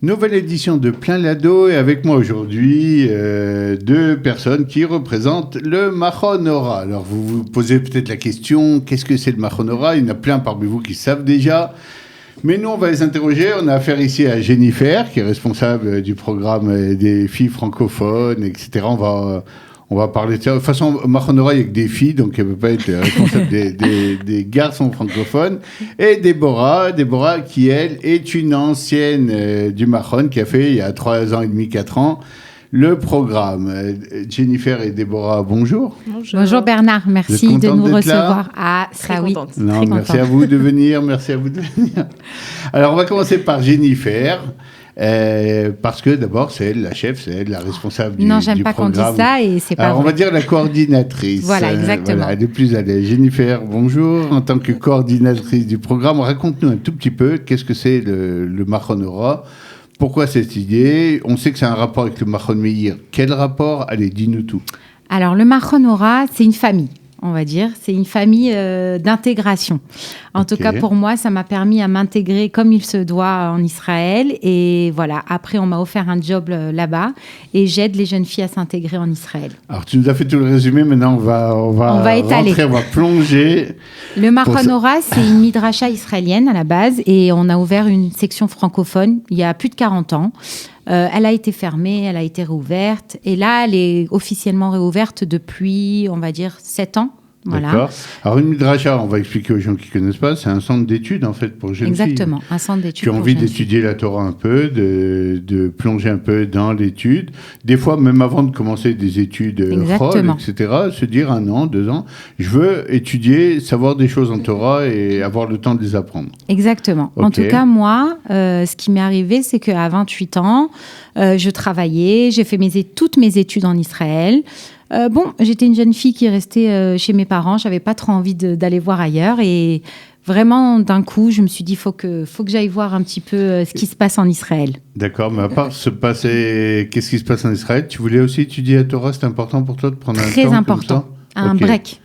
Nouvelle édition de Plein Lado et avec moi aujourd'hui deux personnes qui représentent le Machon Ora. Alors vous vous posez peut-être la question, qu'est-ce que c'est le Machon Ora ? Il y en a plein parmi vous qui savent déjà. Mais nous, on va les interroger. On a affaire ici à Jennifer, qui est responsable du programme des filles francophones, etc. On va parler de ça. De toute façon, Machon Ora, il n'y a que des filles, donc elle ne peut pas être responsable des garçons francophones. Et Déborah, qui, elle, est une ancienne du Machon, qui a fait, il y a 3 ans et demi, 4 ans, le programme. Jennifer et Déborah, bonjour. Bonjour Bernard, merci de nous recevoir. Ah, ça oui. Non, merci à vous de venir, Alors, on va commencer par Jennifer. Parce que d'abord, c'est elle la chef, c'est elle la responsable du programme. Non, j'aime pas qu'on dise ça et c'est pas Alors, vrai. on va dire la coordinatrice. Voilà, exactement. Voilà, elle est plus à l'aise. Jennifer, bonjour. En tant que coordinatrice du programme, raconte-nous un tout petit peu qu'est-ce que c'est le Machon Ora. Pourquoi cette idée ? On sait que c'est un rapport avec le Machon Meir. Quel rapport ? Allez, dis-nous tout. Alors, le Machon Ora, c'est une famille. On va dire, c'est une famille d'intégration. En tout cas, pour moi, ça m'a permis à m'intégrer comme il se doit en Israël. Et voilà, après, on m'a offert un job là-bas et j'aide les jeunes filles à s'intégrer en Israël. Alors, tu nous as fait tout le résumé. Maintenant, on va étaler. Rentrer, on va plonger. Le Machon Ora, c'est une midrasha israélienne à la base et on a ouvert une section francophone il y a plus de 40 ans. Elle a été fermée, elle a été réouverte. Et là, elle est officiellement réouverte depuis, on va dire, 7 ans. Voilà. D'accord. Alors, une midrasha, on va expliquer aux gens qui ne connaissent pas, c'est un centre d'études, en fait, pour jeunes filles. Exactement, un centre d'études. Qui ont envie d'étudier la Torah un peu, de plonger un peu dans l'étude. Des fois, même avant de commencer des études folles, etc., se dire 1 an, 2 ans, je veux étudier, savoir des choses en Torah et avoir le temps de les apprendre. Exactement. Okay. En tout cas, moi, ce qui m'est arrivé, c'est qu'à 28 ans, je travaillais, j'ai fait toutes mes études en Israël. J'étais une jeune fille qui restait chez mes parents. Je n'avais pas trop envie d'aller voir ailleurs. Et vraiment, d'un coup, je me suis dit, faut que j'aille voir un petit peu ce qui se passe en Israël. D'accord, mais à part qu'est-ce qui se passe en Israël, tu voulais aussi étudier la Torah? C'était important pour toi de prendre un temps Très important, un break.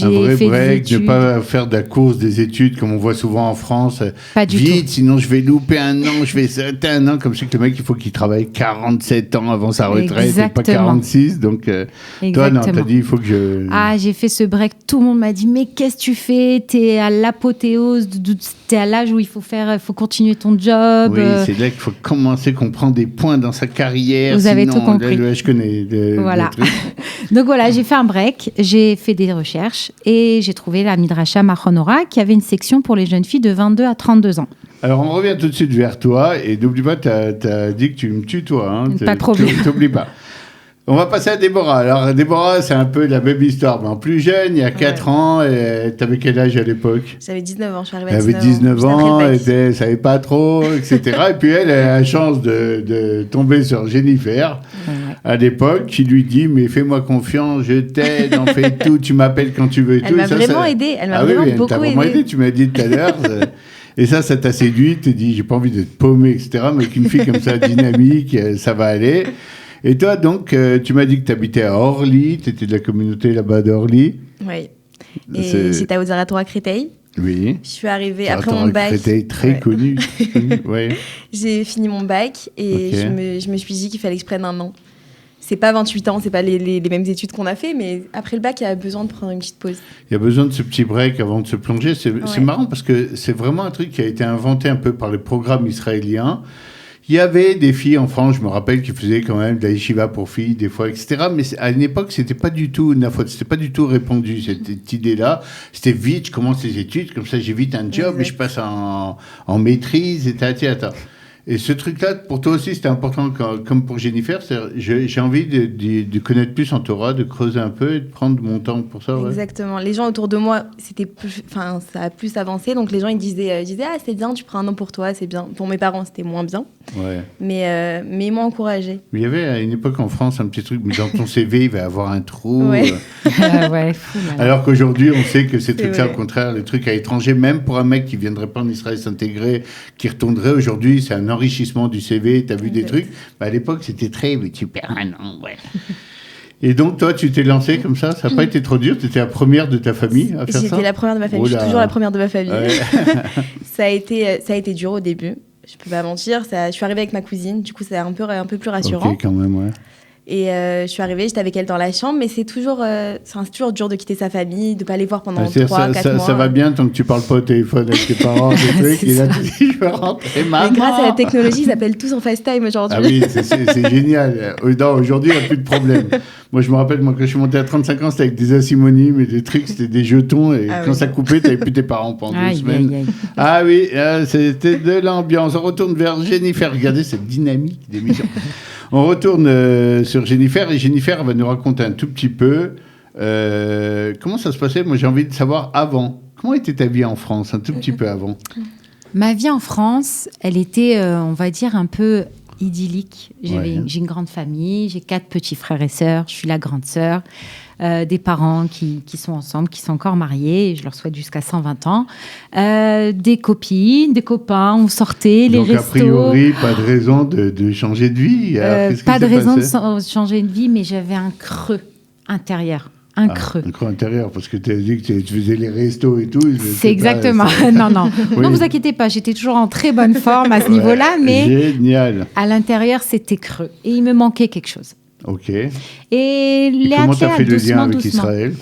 Un vrai break, ne pas faire de la course des études comme on voit souvent en France. Pas du tout. Sinon je vais louper 1 an, je vais sauter 1 an. Comme c'est que le mec, il faut qu'il travaille 47 ans avant sa retraite. Exactement. Et pas 46. Donc, toi, non, t'as dit, il faut que je... Ah, j'ai fait ce break. Tout le monde m'a dit, mais qu'est-ce que tu fais ? T'es à l'apothéose, t'es à l'âge où il faut continuer ton job. Oui, c'est là qu'il faut commencer, qu'on prend des points dans sa carrière. Vous avez tout compris. Je connais. Voilà. Donc voilà, j'ai fait un break, j'ai fait des recherches. Et j'ai trouvé la Midrasha Machon Ora qui avait une section pour les jeunes filles de 22 à 32 ans. Alors, on revient tout de suite vers toi. Et n'oublie pas, tu as dit que tu me tutoies. Hein, pas de problème. T'oublies pas. On va passer à Déborah. Alors, Déborah, c'est un peu la même histoire. Mais en plus jeune, il y a 4 ans. Tu avais quel âge à l'époque ? J'avais 19 ans. Je suis arrivée à 19 ans. Elle ne savait pas trop, etc. Et puis, elle a la chance de tomber sur Jennifer, à l'époque, qui lui dit, mais fais-moi confiance, je t'aide, on fait tout, tu m'appelles quand tu veux. Elle m'a vraiment aidée. Elle m'a vraiment beaucoup aidée. Tu m'as dit tout à l'heure. Et ça t'a séduit. Tu t'es dit, j'ai pas envie d'être paumé, etc. Mais qu'une fille comme ça, dynamique, ça va aller. Et toi, donc, tu m'as dit que tu habitais à Orly, tu étais de la communauté là-bas d'Orly. Oui. Et j'étais à Ozaratora Créteil. Oui. Je suis arrivée après mon bac. Créteil, très connu. Ouais. J'ai fini mon bac et je me suis dit qu'il fallait que je prenne 1 an. C'est pas 28 ans, c'est pas les mêmes études qu'on a fait, mais après le bac, il y a besoin de prendre une petite pause. Il y a besoin de ce petit break avant de se plonger. C'est marrant parce que c'est vraiment un truc qui a été inventé un peu par les programmes israéliens. Il y avait des filles en France, je me rappelle, qui faisaient quand même de la yeshiva pour filles, des fois, etc. Mais à une époque, c'était pas du tout c'était pas du tout répandu, cette idée-là. C'était vite, je commence les études, comme ça, j'ai vite un job et je passe en maîtrise, et attends. Et ce truc-là, pour toi aussi, c'était important, comme pour Jennifer. J'ai envie de connaître plus en Torah, de creuser un peu et de prendre mon temps pour ça. Ouais. Exactement. Les gens autour de moi, ça a plus avancé. Donc les gens, ils disaient ah, c'est bien, tu prends 1 an pour toi, c'est bien. Pour mes parents, c'était moins bien. Ouais. Mais ils m'ont encouragée. Il y avait à une époque en France un petit truc, mais dans ton CV, il va y avoir un trou. Ouais. Fou, alors qu'aujourd'hui, on sait que ces trucs-là, au contraire, les trucs à l'étranger, même pour un mec qui ne viendrait pas en Israël s'intégrer, qui retournerait aujourd'hui, c'est un enrichissement du CV, tu as vu des trucs. À l'époque, c'était très, mais tu perds 1 an, ouais. Et donc, toi, tu t'es lancée comme ça n'a pas été trop dur? Tu étais la première de ta famille à faire ça? J'étais la première de ma famille. Je suis toujours la première de ma famille. Ouais. Ça a été dur au début. je peux pas mentir. Je suis arrivée avec ma cousine, du coup, c'est un peu plus rassurant. Ok, quand même, ouais. Et je suis arrivée, j'étais avec elle dans la chambre, mais c'est toujours dur de quitter sa famille, de pas les voir pendant 3-4 mois. Ça va bien tant que tu parles pas au téléphone avec tes parents, des trucs, et là tu dis je veux rentrer, maman. Mais grâce à la technologie, ils s'appellent tous en FaceTime aujourd'hui. Ah oui, c'est génial. Non, aujourd'hui, il n'y a plus de problème. Moi, je me rappelle, quand je suis monté à 35 ans, c'était avec des asimonimes et des trucs, c'était des jetons, et quand ça coupait, tu n'avais plus tes parents pendant 2 semaines. Ah oui, c'était de l'ambiance. On retourne vers Jennifer. Regardez cette dynamique d'émission. On retourne sur Jennifer, et Jennifer va nous raconter un tout petit peu comment ça se passait. Moi, j'ai envie de savoir avant. Comment était ta vie en France, un tout petit peu avant? Ma vie en France, elle était, on va dire, un peu idyllique. J'ai une grande famille, j'ai 4 petits frères et sœurs, je suis la grande sœur, des parents qui sont ensemble, qui sont encore mariés, et je leur souhaite jusqu'à 120 ans, des copines, des copains, on sortait, les restos. Donc a priori, pas de raison de changer de vie. Pas de raison de changer de vie, mais j'avais un creux intérieur. Un creux intérieur, parce que tu as dit que tu faisais les restos et tout. C'est exactement. Non. Oui. Non, vous inquiétez pas, j'étais toujours en très bonne forme à ce niveau-là, mais génial. À l'intérieur, c'était creux. Et il me manquait quelque chose. Ok. Et les comment tu as fait le lien avec doucement. Israël?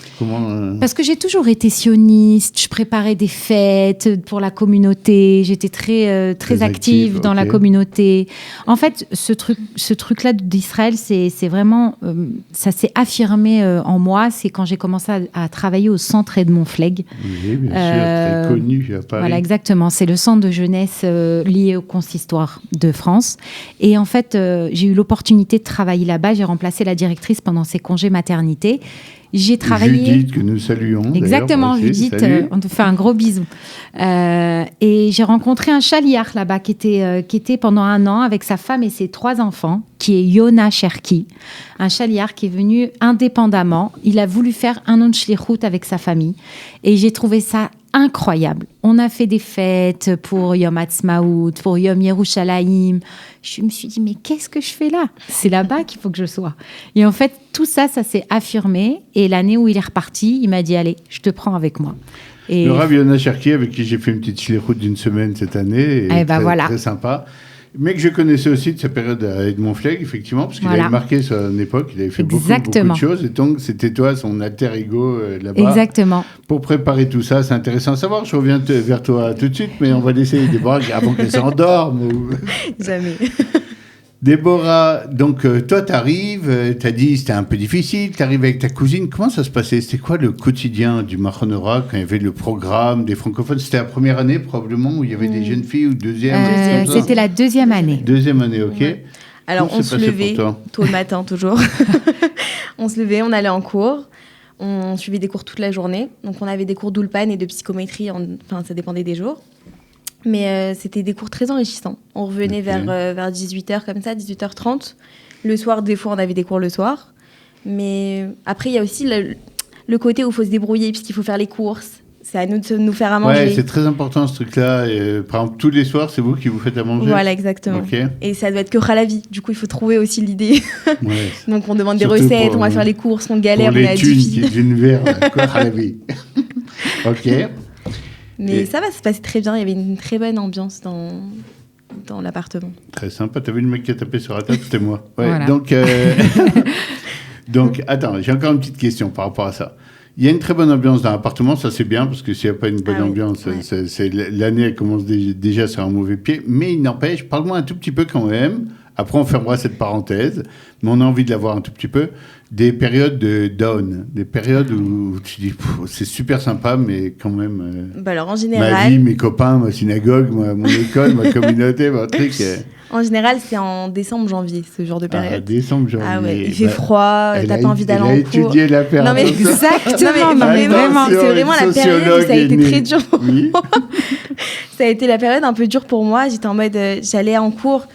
Parce que j'ai toujours été sioniste, je préparais des fêtes pour la communauté, j'étais très active dans la communauté. En fait, ce truc-là d'Israël, c'est vraiment, ça s'est affirmé en moi, c'est quand j'ai commencé à travailler au centre Edmond Flegg. Oui, bien sûr, très connu à Paris. Voilà, exactement. C'est le centre de jeunesse lié au consistoire de France. Et en fait, j'ai eu l'opportunité de travailler là-bas. J'ai remplacé la directrice pendant ses congés maternité. J'ai travaillé... Judith, que nous saluons. Exactement, Judith, on te fait un gros bisou. Et j'ai rencontré un chaliar là-bas qui était pendant 1 an avec sa femme et ses 3 enfants, qui est Yona Cherki, un chaliar qui est venu indépendamment. Il a voulu faire 1 an de shlichut avec sa famille. Et j'ai trouvé ça incroyable. On a fait des fêtes pour Yom Ha'atzmaut, pour Yom Yerushalayim. Je me suis dit, mais qu'est-ce que je fais là? C'est là-bas qu'il faut que je sois. Et en fait, tout ça s'est affirmé. Et l'année où il est reparti, il m'a dit, allez, je te prends avec moi. Et... Le Rav Yona Cherki, avec qui j'ai fait une petite shlichut d'1 semaine cette année, très sympa. Mais que je connaissais aussi de sa période à Edmond Flegg, effectivement, parce qu'il avait marqué son époque, il avait fait beaucoup de choses, et donc c'était toi, son alter ego là-bas. Exactement. Pour préparer tout ça, c'est intéressant à savoir. Je reviens vers toi tout de suite, mais on va laisser Déborah avant qu'elle s'endorme. Jamais. Déborah, donc toi, t'arrives, t'as dit c'était un peu difficile, t'arrives avec ta cousine. Comment ça se passait? C'était quoi le quotidien du Machon Ora quand il y avait le programme des francophones? C'était la première année probablement où il y avait des jeunes filles ou deuxième? C'était la 2e année. 2e année, ok. Ouais. Alors on se levait tôt le matin toujours. On se levait, on allait en cours. On suivait des cours toute la journée. Donc on avait des cours d'ulpan et de psychométrie, enfin ça dépendait des jours. Mais c'était des cours très enrichissants. On revenait vers 18h comme ça, 18h30. Le soir, des fois, on avait des cours le soir. Mais après, il y a aussi le côté où il faut se débrouiller puisqu'il faut faire les courses. C'est à nous de nous faire à manger. Ouais, c'est très important ce truc-là. Par exemple, tous les soirs, c'est vous qui vous faites à manger? Voilà, exactement. Okay. Et ça doit être que Khalavi. Du coup, il faut trouver aussi l'idée. Ouais. Donc, on demande des recettes, on va faire les courses, on galère, on a difficile. Pour les thunes qui viennent vers Khalavi. Ok. Mais ça va se passer très bien. Il y avait une très bonne ambiance dans l'appartement. Très sympa. T'as vu le mec qui a tapé sur la table? C'était moi. Ouais, voilà. Donc, attends, j'ai encore une petite question par rapport à ça. Il y a une très bonne ambiance dans l'appartement, ça c'est bien, parce que s'il n'y a pas une bonne ambiance, l'année elle commence déjà sur un mauvais pied. Mais il n'empêche, parle-moi un tout petit peu quand même. Après, on fermera cette parenthèse, mais on a envie de l'avoir un tout petit peu. Des périodes de down, des périodes où tu dis c'est super sympa, mais quand même. Alors en général. Ma vie, mes copains, ma synagogue, mon école, ma communauté, mon truc. En général, c'est en décembre-janvier, ce genre de période. Ah, décembre-janvier. Ah ouais, il fait froid, t'as pas envie d'aller en cours. Elle a étudié la période. Non mais exactement, vraiment, c'est vraiment la période où ça a été très dur pour moi. Ça a été la période un peu dure pour moi. J'étais en mode, j'allais en cours.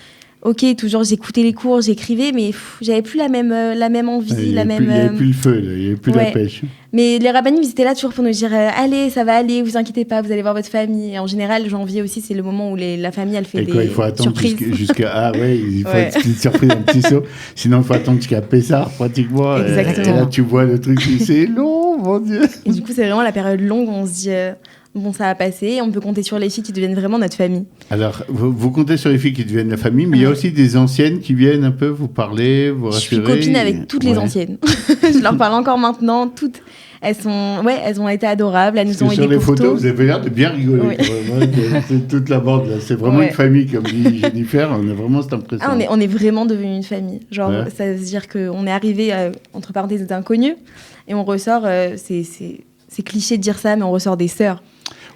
Ok, toujours j'écoutais les cours, j'écrivais, mais j'avais plus la même envie, il n'y avait plus le feu, il n'y avait plus la pêche. Mais les rabbinim, ils étaient là toujours pour nous dire allez, ça va aller, vous inquiétez pas, vous allez voir votre famille. Et en général, janvier aussi, c'est le moment où la famille, elle fait des il faut attendre surprises. jusqu'à il faut être une surprise, un petit saut. Sinon, il faut attendre jusqu'à Pessah, pratiquement. Exactement. Et là, tu vois le truc, c'est long, mon Dieu. Et du coup, c'est vraiment la période longue où on se dit Bon, ça a passé. On peut compter sur les filles qui deviennent vraiment notre famille. Alors, vous comptez sur les filles qui deviennent la famille, mais il y a aussi des anciennes qui viennent un peu vous parler, vous rassurer. Je suis copine avec toutes les anciennes. Je leur parle encore maintenant. Toutes, elles ont été adorables. Elles nous ont aidé sur les pour photos, tout. vous avez l'air de bien rigoler. Oui. C'est toute la bande, là. C'est vraiment une famille, comme dit Jennifer. On a vraiment cette impression. On est vraiment devenus une famille. Genre, ça veut dire qu'on est arrivé, entre parenthèses, d'inconnus, et on ressort, c'est cliché de dire ça, mais on ressort des sœurs.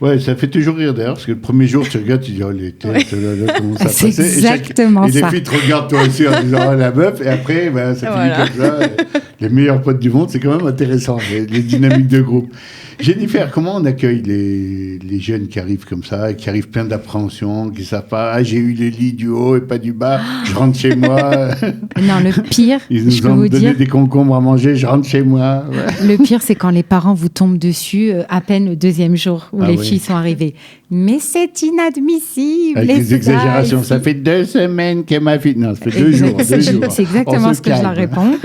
Ouais, ça fait toujours rire d'ailleurs, parce que le premier jour, tu regardes, tu dis, oh, les têtes, là, comment ça c'est passait. exactement ça. Et les filles te regardent toi aussi en disant, oh, la meuf, et après, ça finit comme ça. Les meilleurs potes du monde, c'est quand même intéressant, les dynamiques de groupe. Jennifer, comment on accueille les jeunes qui arrivent comme ça, qui arrivent plein d'appréhension, qui ne savent pas, j'ai eu les lits du haut et pas du bas, je rentre chez moi. Non, le pire, ils nous ont donné des concombres à manger, je rentre chez moi. Ouais. Le pire, c'est quand les parents vous tombent dessus à peine le deuxième jour où les filles sont arrivées. Mais c'est inadmissible. Avec des exagérations. Ça fait 2 semaines que ma fille... Non, ça fait 2 jours. C'est exactement ce que je leur réponds.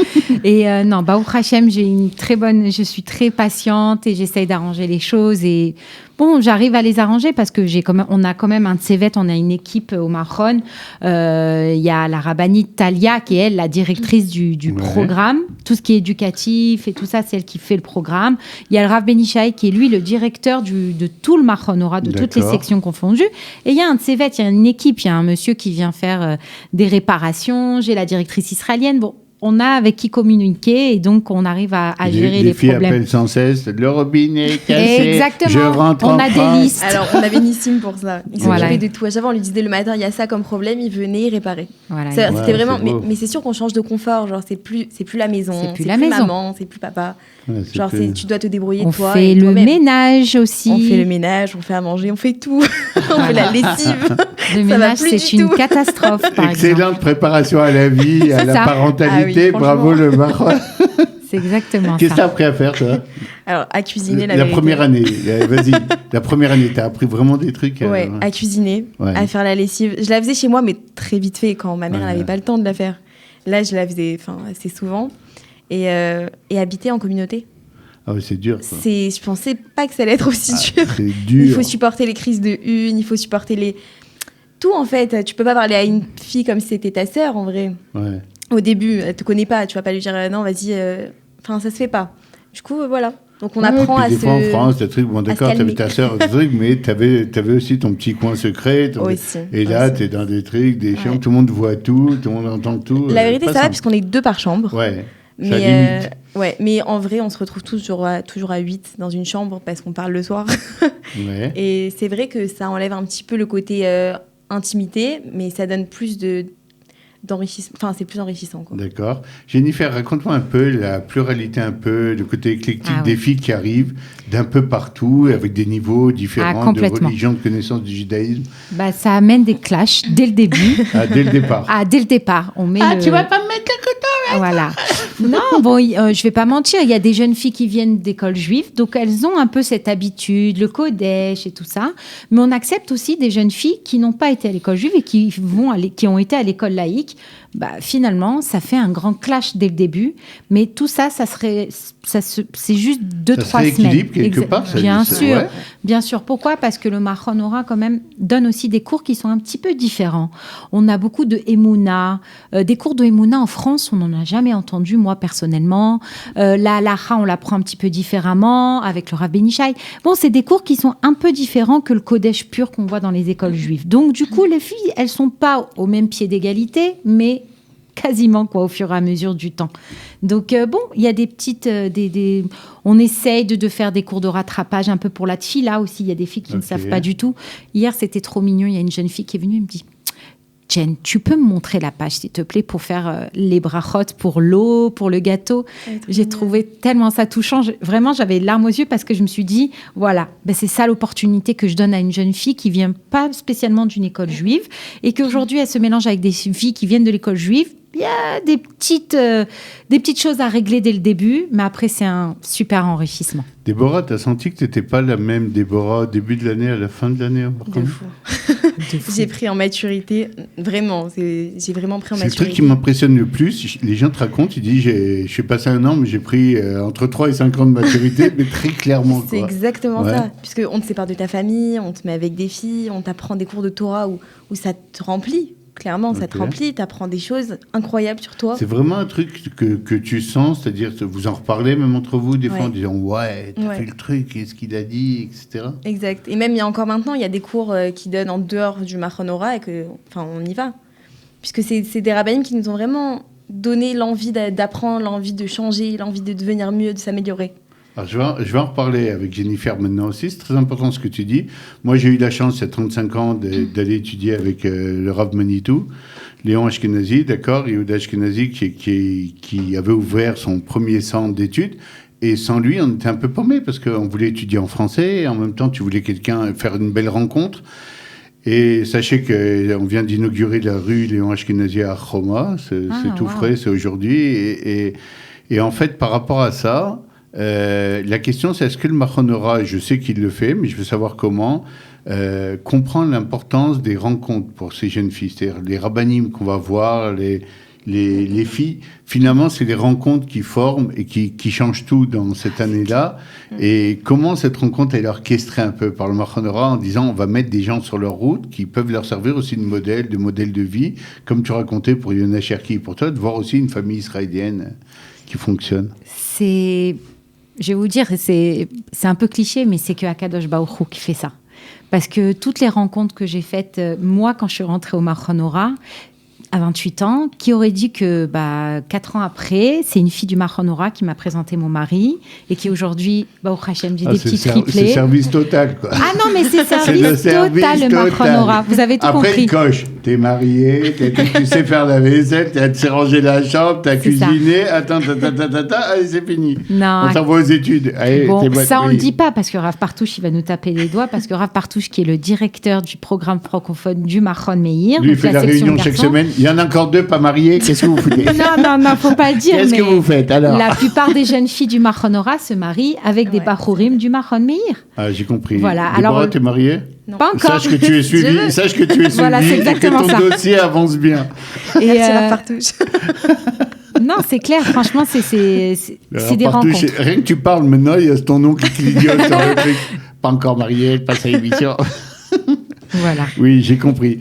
Et non, Baruch Hashem, je suis très patiente et j'essaye d'arranger les choses. Et bon, j'arrive à les arranger parce que on a quand même un tsevet, on a une équipe au Mahon. Il y a la rabbinite Talia qui est, elle, la directrice du programme. Tout ce qui est éducatif et tout ça, c'est elle qui fait le programme. Il y a le Rav Benishai qui est, lui, le directeur de tout le Mahon Ora, de toutes les sections confondues. Et il y a un tsevet, il y a une équipe, il y a un monsieur qui vient faire des réparations. J'ai la directrice israélienne. Bon, on a avec qui communiquer et donc on arrive à gérer les problèmes. Les filles appellent sans cesse, le robinet est cassé, exactement. Je rentre on a des listes. Alors on avait Nissim pour ça. Il s'occupait de tout. À chaque fois on lui disait le matin il y a ça comme problème, il venait réparer. Voilà. C'était vraiment. Mais c'est sûr qu'on change de confort. Genre c'est plus la maison, c'est plus maman, c'est plus papa. Ouais, genre tu dois te débrouiller on toi. On fait le ménage aussi. On fait le ménage, on fait à manger, on fait tout. On fait la lessive. Le ménage c'est une catastrophe. Excellente préparation à la vie, à la parentalité. Bravo le Mahon. C'est exactement ça. Qu'est-ce que tu as appris à faire, toi ? Alors, à cuisiner, la première année. Vas-y, la première année, tu as appris vraiment des trucs à cuisiner, à faire la lessive. Je la faisais chez moi, mais très vite fait, quand ma mère n'avait pas le temps de la faire. Là, je la faisais assez souvent. Et habiter en communauté. Ah oui, c'est dur. Je pensais pas que ça allait être aussi dur. C'est dur. Il faut supporter les crises de une, il faut supporter tout, en fait. Tu peux pas parler à une fille comme si c'était ta sœur, en vrai. Ouais. Au début, elle te connaît pas, tu vas pas lui dire non, vas-y, ça se fait pas. Du coup, voilà. Donc on apprend à se. Des fois en France, t'as truc, bon d'accord, t'avais ta sœur, mais t'avais aussi ton petit coin secret. Et là, t'es dans des trucs, des chiens, tout le monde voit tout le monde entend tout. La vérité, ça va, puisqu'on est 2 par chambre. Ouais. Mais en vrai, on se retrouve toujours à 8 dans une chambre parce qu'on parle le soir. Ouais. Et c'est vrai que ça enlève un petit peu le côté intimité, mais ça donne plus d'enrichissement. Enfin, c'est plus enrichissant, quoi. D'accord. Jennifer, raconte-moi un peu la pluralité, le côté éclectique des filles qui arrivent d'un peu partout, avec des niveaux différents de religion, de connaissance du judaïsme. Ça amène des clashs dès le début. Dès le départ. Dès le départ. Tu vas pas me mettre le couteau. Voilà. Non, bon, je vais pas mentir, il y a des jeunes filles qui viennent d'écoles juives, donc elles ont un peu cette habitude, le Kodesh et tout ça. Mais on accepte aussi des jeunes filles qui n'ont pas été à l'école juive et qui ont été à l'école laïque. Finalement, ça fait un grand clash dès le début. Mais tout ça, c'est juste 2-3 semaines. Quelque part. Bien sûr. Pourquoi ? Parce que le Mahon Ora, quand même, donne aussi des cours qui sont un petit peu différents. On a beaucoup de Emouna. Des cours de Emouna en France, on n'en a jamais entendu, moi, personnellement. La halacha, on l'apprend un petit peu différemment, avec le Rav Benishai. Bon, c'est des cours qui sont un peu différents que le Kodesh pur qu'on voit dans les écoles juives. Donc, du coup, les filles, elles sont pas au même pied d'égalité, mais quasiment au fur et à mesure du temps. Donc il y a des petites on essaye de faire des cours de rattrapage un peu pour la tfila aussi. Il y a des filles qui ne savent pas du tout. Hier, c'était trop mignon. Il y a une jeune fille qui est venue et me dit « Jen, tu peux me montrer la page, s'il te plaît, pour faire les brachot, pour l'eau, pour le gâteau ?» J'ai trouvé tellement ça touchant. Vraiment, j'avais les larmes aux yeux parce que je me suis dit, voilà, c'est ça l'opportunité que je donne à une jeune fille qui vient pas spécialement d'une école juive et qu'aujourd'hui, elle se mélange avec des filles qui viennent de l'école juive. Il Il y a des petites choses à régler dès le début, mais après, c'est un super enrichissement. Déborah, tu as senti que tu n'étais pas la même Déborah au début de l'année, à la fin de l'année? De fou. J'ai pris en maturité, vraiment. J'ai vraiment pris en maturité. C'est le truc qui m'impressionne le plus. Les gens te racontent, ils disent, je suis passé un an, mais j'ai pris entre 3 et 5 ans de maturité, mais très clairement. C'est exactement ça. Puisqu'on te sépare de ta famille, on te met avec des filles, on t'apprend des cours de Torah où ça te remplit. Clairement, ça te remplit, tu apprends des choses incroyables sur toi. C'est vraiment un truc que tu sens, c'est-à-dire que vous en reparlez même entre vous, des fois en disant « Ouais, t'as fait le truc, qu'est-ce qu'il a dit, etc. » Exact. Et même, il y a encore maintenant, il y a des cours qui donnent en dehors du Machon Ora et on y va. Puisque c'est des rabbinim qui nous ont vraiment donné l'envie d'apprendre, l'envie de changer, l'envie de devenir mieux, de s'améliorer. Alors je vais en reparler avec Jennifer maintenant aussi. C'est très important ce que tu dis. Moi, j'ai eu la chance, il y a 35 ans, d'aller étudier avec le Rav Manitou, Léon Ashkenazi, d'accord, Yehuda Ashkenazi, qui avait ouvert son premier centre d'études. Et sans lui, on était un peu paumé parce qu'on voulait étudier en français et en même temps, tu voulais faire une belle rencontre. Et sachez qu'on vient d'inaugurer la rue Léon Ashkenazi à Choma. C'est tout frais, c'est aujourd'hui. Et en fait, par rapport à ça, la question, c'est est-ce que le Machon Ora, je sais qu'il le fait, mais je veux savoir comment, comprendre l'importance des rencontres pour ces jeunes filles. C'est-à-dire les rabbinim qu'on va voir, les filles, finalement, c'est les rencontres qui forment et qui changent tout dans cette année-là. Et comment cette rencontre est orchestrée un peu par le Machon Ora en disant on va mettre des gens sur leur route qui peuvent leur servir aussi de modèle de vie, comme tu racontais pour Yona Cherki, pour toi, de voir aussi une famille israélienne qui fonctionne. Je vais vous dire, c'est un peu cliché, mais c'est que Akadosh Baruch Hu qui fait ça. Parce que toutes les rencontres que j'ai faites, moi, quand je suis rentrée au Machon Ora, à 28 ans, qui aurait dit que 4 ans après, c'est une fille du Machon Ora qui m'a présenté mon mari et qui aujourd'hui, Baruch Hashem, j'ai des petits triplés. C'est service total, quoi. Ah non, mais c'est service total, le Machon Ora. Vous avez tout compris. Après, coche, t'es marié, tu sais faire la vaisselle, tu sais ranger la chambre, t'as cuisiné, attends, allez, c'est fini. Non, on t'envoie aux études. Allez, ça, on le dit pas parce que Rav Partouche, il va nous taper les doigts, parce que Rav Partouche, qui est le directeur du programme francophone du Machon Meir. Lui, il fait la réunion chaque semaine. Il y en a encore 2 pas mariés. Qu'est-ce que vous foutez? Non, faut pas le dire. Qu'est-ce que vous faites alors? La plupart des jeunes filles du Machon Ora se marient avec des Bachurim du Machon Meir. Ah, j'ai compris. Voilà. Déborah, t'es mariée? Non. Pas encore. Sache que tu es suivi. Voilà, c'est exactement et que ton dossier avance bien. Et la partouche. Non, c'est clair. Franchement, c'est des rencontres. Rien que tu parles maintenant, il y a ton nom qui clignote sur le truc. Pas encore marié, elle passe à l'émission. Voilà. Oui, j'ai compris.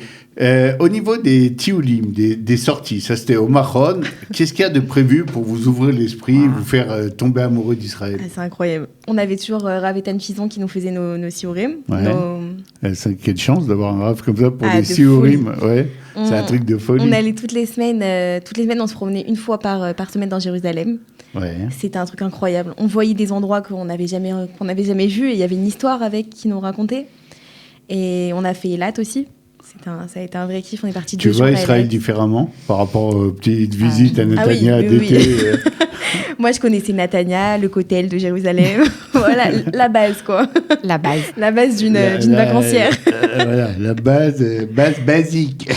Au niveau des tioulim, des sorties, ça c'était au Machon. Qu'est-ce qu'il y a de prévu pour vous ouvrir l'esprit, vous faire tomber amoureux d'Israël? C'est incroyable. On avait toujours Rav Etan Fison qui nous faisait nos siourim. Ouais. Quelle chance d'avoir un Rav comme ça pour les siourim. Ouais. C'est un truc de folie. On allait toutes les semaines, on se promenait une fois par semaine dans Jérusalem. Ouais. C'était un truc incroyable. On voyait des endroits qu'on n'avait jamais vus et il y avait une histoire qui nous racontait. Et on a fait Eilat aussi. Ça a été un vrai kiff, on est parti 2 jours. Tu vois Israël différemment par rapport aux petites visites à Netanya d'été? Oui. Moi, je connaissais Netanya, le Kotel de Jérusalem. Voilà, la base, quoi. La base d'une vacancière. Voilà, la base basique.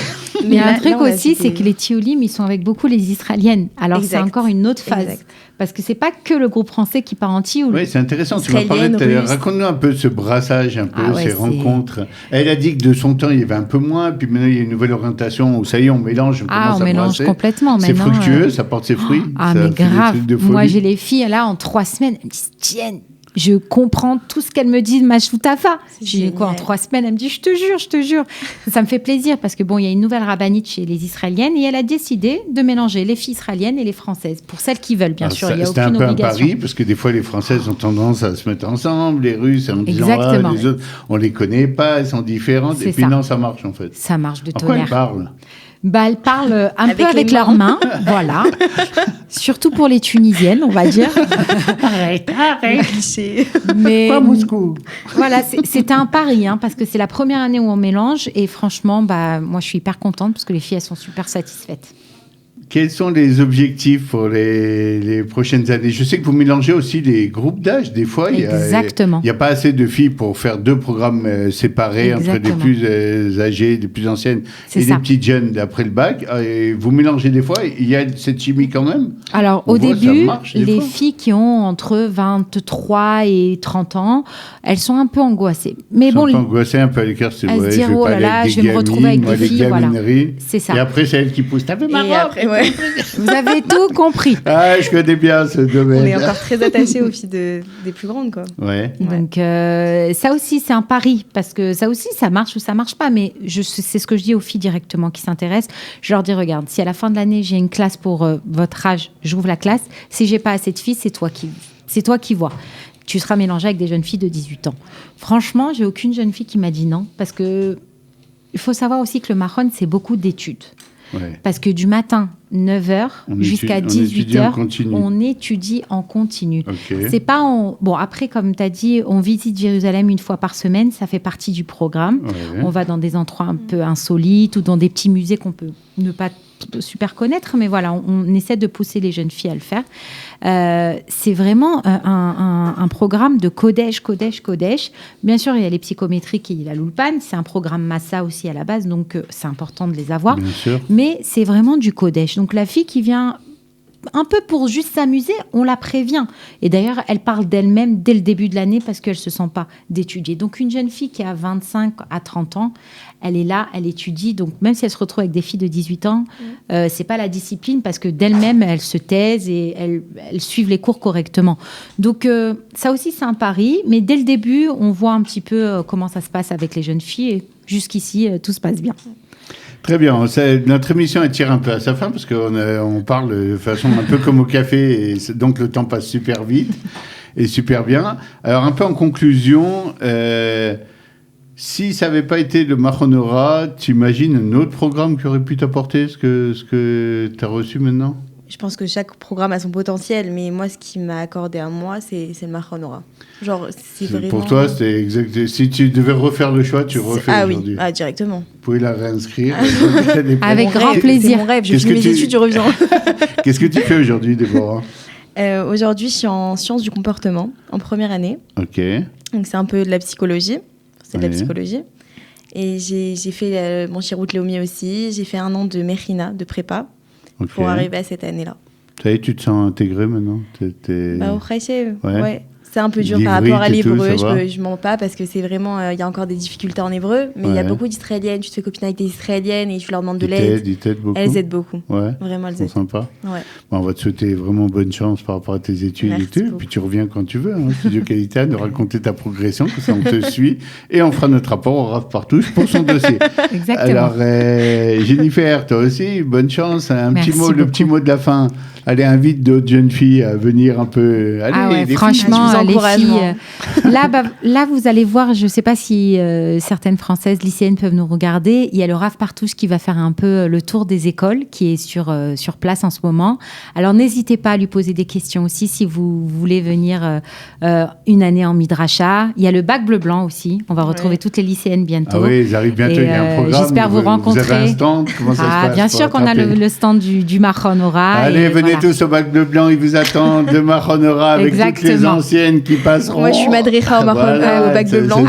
Mais un truc aussi, c'est que les tioulim, ils sont avec beaucoup les Israéliennes. Alors, c'est encore une autre phase. Exact. Parce que c'est pas que le groupe français qui part en tioul. Oui, c'est intéressant. Tu m'as parlé raconte-nous un peu ce brassage, ces rencontres. Elle a dit que de son temps, il y avait un peu moins. Puis maintenant, il y a une nouvelle orientation où ça y est, on mélange. On mélange complètement. C'est fructueux, ça porte ses fruits. Mais grave. Moi, j'ai les filles, là, en 3 semaines, elles me disent, tiens, je comprends tout ce qu'elle me dit de ma choutafa. J'ai dit quoi, en 3 semaines, elle me dit, je te jure. Ça me fait plaisir parce que il y a une nouvelle rabbinite chez les Israéliennes et elle a décidé de mélanger les filles israéliennes et les françaises. Pour celles qui veulent, bien sûr, il n'y a aucune obligation. C'était un peu un pari parce que des fois, les françaises ont tendance à se mettre ensemble, les Russes, en disant, les autres, on les connaît pas, elles sont différentes. Et puis non, ça marche en fait. Ça marche de tonnerre. Pourquoi elles parlent? Elles parlent un peu avec leurs mains, voilà. Surtout pour les Tunisiennes, on va dire. Arrête. Mais pas Moscou. Voilà, c'était un pari, parce que c'est la première année où on mélange. Et franchement, moi, je suis hyper contente parce que les filles, elles sont super satisfaites. Quels sont les objectifs pour les prochaines années? Je sais que vous mélangez aussi les groupes d'âge. Des fois, Exactement. Il n'y a pas assez de filles pour faire 2 programmes séparés entre des plus âgées, des plus anciennes des petites jeunes d'après le bac. Et vous mélangez des fois. Il y a cette chimie quand même? Alors, au début, les filles qui ont entre 23 et 30 ans, elles sont un peu angoissées. Mais bon, un peu angoissées, un peu à l'écart. Elles se disent, oh là là, je vais me retrouver avec des filles. Voilà. C'est ça. Et après, c'est elles qui poussent. T'as vu ma robe? Vous avez tout compris. Ah, je connais bien ce domaine. On est encore très attachés aux filles des plus grandes, quoi. Ouais. Donc, ça aussi, c'est un pari, parce que ça aussi, ça marche ou ça marche pas. Mais c'est ce que je dis aux filles directement qui s'intéressent. Je leur dis, regarde, si à la fin de l'année, j'ai une classe pour votre âge, j'ouvre la classe. Si j'ai pas assez de filles, c'est toi qui vois. Tu seras mélangé avec des jeunes filles de 18 ans. Franchement, j'ai aucune jeune fille qui m'a dit non, parce que il faut savoir aussi que le Mahon, c'est beaucoup d'études. Ouais. Parce que du matin, 9h, jusqu'à 18h, on étudie en continu. Okay. C'est pas Bon, après, comme tu as dit, on visite Jérusalem une fois par semaine, ça fait partie du programme. Ouais. On va dans des endroits un peu insolites ou dans des petits musées qu'on peut ne pas super connaître, mais voilà, on essaie de pousser les jeunes filles à le faire. C'est vraiment un programme de Kodesh. Bien sûr, il y a les psychométriques et il y a l'Ulpan. C'est un programme Massa aussi à la base, donc c'est important de les avoir. Bien sûr. Mais c'est vraiment du Kodesh. Donc la fille qui vient un peu pour juste s'amuser, on la prévient. Et d'ailleurs, elle parle d'elle-même dès le début de l'année parce qu'elle ne se sent pas d'étudier. Donc une jeune fille qui a 25 à 30 ans, elle est là, elle étudie. Donc même si elle se retrouve avec des filles de 18 ans, c'est pas la discipline parce que d'elle-même, elle se taise et elle suivent les cours correctement. Donc ça aussi, c'est un pari. Mais dès le début, on voit un petit peu comment ça se passe avec les jeunes filles. Et jusqu'ici, tout se passe bien. Très bien. Notre émission elle tire un peu à sa fin parce qu'on parle de façon un peu comme au café et donc le temps passe super vite et super bien. Alors un peu en conclusion, si ça n'avait pas été le Mahon Ora, tu imagines un autre programme qui aurait pu t'apporter ce que tu as reçu maintenant? Je pense que chaque programme a son potentiel, mais moi, ce qui m'a accordé à moi, c'est le Mahon Ora. Genre, c'est vraiment... Pour toi, c'était exact. Si tu devais refaire le choix, tu refais aujourd'hui. Ah oui, directement. Vous pouvez la réinscrire. Avec grand plaisir. C'est mon rêve. Je finis mes études, je reviens. Qu'est-ce que tu fais aujourd'hui, Déborah? Aujourd'hui, je suis en sciences du comportement, en première année. Ok. Donc, c'est un peu de la psychologie. C'est de la psychologie. Et j'ai fait mon Shirout Leomi aussi. J'ai fait 1 an de Mechina, de prépa. Okay. Pour arriver à cette année-là. Ça y est, tu te sens intégré maintenant? Au Khaïché, ouais. C'est un peu dur par rapport à l'hébreu, je mens pas parce que c'est vraiment, il y a encore des difficultés en hébreu, mais il y a beaucoup d'Israéliennes, tu te fais copine avec des Israéliennes et tu leur demandes de l'aide. Ils t'aident beaucoup. Elles aident beaucoup. Ouais. Vraiment, elles aident. C'est sympa. Ouais. Bon, on va te souhaiter vraiment bonne chance par rapport à tes études. Merci et tout. Et puis tu reviens quand tu veux, Studio Qualité, de raconter ta progression, que ça on te suit. Et on fera notre rapport au Rav Partouche pour son dossier. Exactement. Alors, Jennifer, toi aussi, bonne chance. Merci beaucoup. Le petit mot de la fin. Allez, invite d'autres jeunes filles à venir un peu. Allez, franchement, les filles. Là, vous allez voir, je ne sais pas si certaines Françaises lycéennes peuvent nous regarder. Il y a le Rav Partouche qui va faire un peu le tour des écoles, qui est sur place en ce moment. Alors, n'hésitez pas à lui poser des questions aussi si vous voulez venir une année en Midrasha. Il y a le bac bleu-blanc aussi. On va retrouver toutes les lycéennes bientôt. Ah oui, ils arrivent bientôt. Il y a un programme. J'espère vous rencontrer. Vous avez un stand? Comment ça se passe? Bien sûr qu'on a le stand du Mahon Ora. Allez, venez tous au bac bleu-blanc. Ils vous attendent. Le Mahon Ora avec toutes les anciennes qui passeront. Moi, je suis madricha au bac bleu-blanc.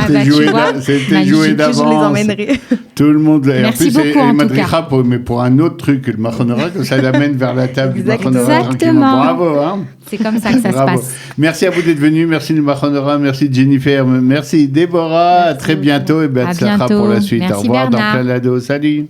C'était joué d'avance. Je les emmènerai. Tout le monde. Merci beaucoup, en tout cas. Mais pour un autre truc que le Mahon Ora, que ça l'amène vers la table du Mahon Ora. Exactement. Bravo. C'est comme ça que ça se passe. Merci à vous d'être venus. Merci le Mahon Ora. Merci Jennifer. Merci Déborah. À très bientôt. Et ça sera pour la suite. Merci au revoir Bernard. dans Plein Lado. Salut.